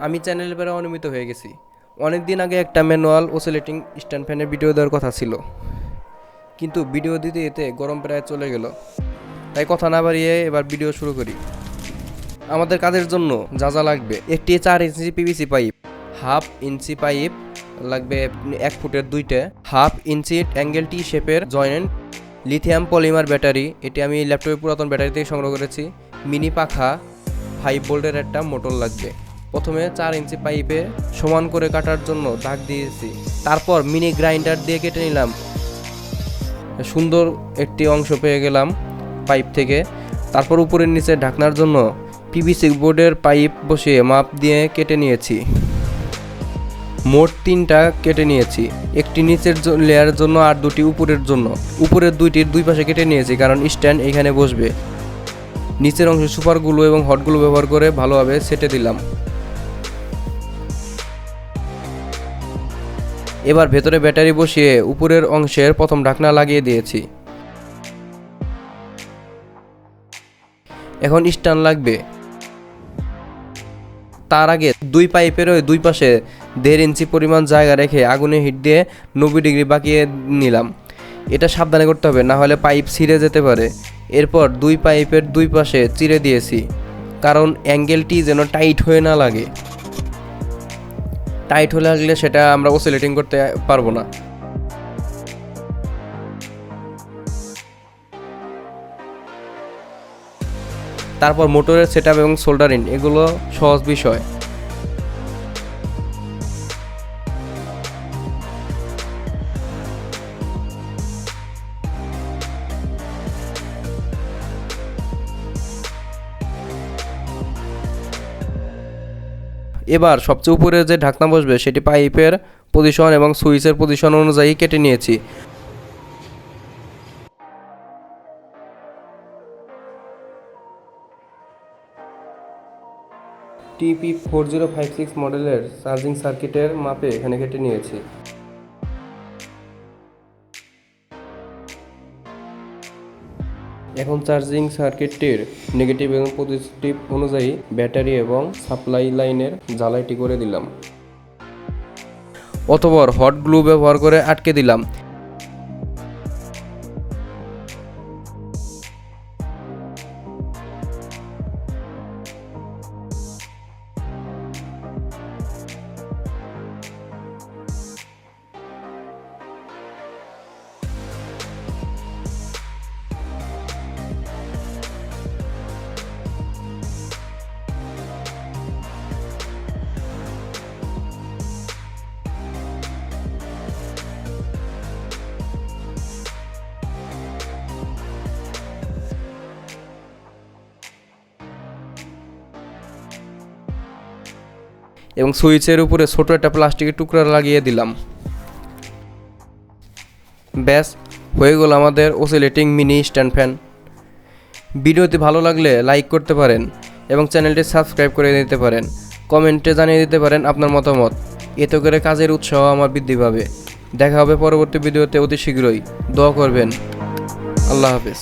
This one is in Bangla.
আমি চ্যানেলের পরে অনিয়মিত হয়ে গেছি। অনেক দিন আগে একটা ম্যানুয়াল অসিলেটিং স্ট্যান্ড ফ্যানের ভিডিও দেওয়ার কথা ছিল, কিন্তু ভিডিও দিতে দিতে গরম প্রায় চলে গেল। তাই কথা না বাড়িয়ে এবার ভিডিও শুরু করি। আমাদের কাজের জন্য যা যা লাগবে: একটি 4 inch PVC pipe, half inch pipe লাগবে 1 ফুটের 2টে, হাফ ইঞ্চি অ্যাঙ্গেল টি শেপের জয়েন্ট, লিথিয়াম পলিমার ব্যাটারি, এটি আমি ল্যাপটপের পুরাতন ব্যাটারি থেকে সংগ্রহ করেছি, মিনি পাখা, 5 ভোল্টের একটা মোটর লাগবে। প্রথমে 4 ইঞ্চি পাইপে সমান করে কাটার জন্য দাগ দিয়েছি, তারপর মিনি গ্রাইন্ডার দিয়ে কেটে নিলাম। সুন্দর একটি অংশ পেয়ে গেলাম পাইপ থেকে। তারপর উপরের নিচে ঢাকনার জন্য পিভিসি বোর্ডের পাইপ বসিয়ে মাপ দিয়ে কেটে নিয়েছি। মোট 3টা কেটে নিয়েছি, একটি নিচের লেয়ারের জন্য আর 2টি উপরের জন্য। উপরের 2টির 2 পাশে কেটে নিয়েছি কারণ স্ট্যান্ড এখানে বসবে। নিচের অংশে সুপার গ্লু এবং হট গ্লু ব্যবহার করে ভালোভাবে সেটে দিলাম। এবার ভেতরে ব্যাটারি বসিয়ে উপরের অংশের প্রথম ঢাকনা লাগিয়ে দিয়েছি। এখন স্ট্যান্ড লাগবে। তার আগে 2 পাইপের 2 পাশে 1.5 ইঞ্চি পরিমাণ জায়গা রেখে আগুনে হিট দিয়ে 90 ডিগ্রি বাঁকিয়ে নিলাম। এটা সাবধানে করতে হবে, না হলে পাইপ ছিঁড়ে যেতে পারে। এরপর 2 পাইপের 2 পাশে চিরে দিয়েছি, কারণ অ্যাঙ্গেলটি যেন টাইট হয়ে না লাগে। টাইট হয়ে লাগলে সেটা আমরা অসিলেটিং করতে পারবো না। তারপর মোটরের সেটআপ এবং সোল্ডারিং এগুলো সহজ বিষয়। এবার সবচেয়ে উপরে যে ঢাকনা বসবে সেটি পাইপের পজিশন এবং সুইচের পজিশন অনুযায়ী কেটে নিয়েছি। TP4056 মডেলের চার্জিং সার্কিটের মাপে এখানে কেটে নিয়েছি। এখন চার্জিং সার্কিটটির নেগেটিভ এবং পজিটিভ অনুযায়ী ব্যাটারি এবং সাপ্লাই লাইনের জ্বালাইটি করে দিলাম। অতঃপর হট গ্লু ব্যবহার করে আটকে দিলাম। এবং সুইচের উপরে ছোট একটা প্লাস্টিকের টুকরা লাগিয়ে দিলাম। ব্যাস, হয়ে গেল আমাদের অসিলেটিং মিনি স্ট্যান্ড ফ্যান। ভিডিওটি ভালো লাগলে লাইক করতে পারেন এবং চ্যানেলটি সাবস্ক্রাইব করে দিতে পারেন। কমেন্টে জানিয়ে দিতে পারেন আপনার মতামত, এতে করে কাজের উৎসাহ আমার বৃদ্ধি পাবে। দেখা হবে পরবর্তী ভিডিওতে অতি শীঘ্রই। দোয়া করবেন। আল্লাহ হাফেজ।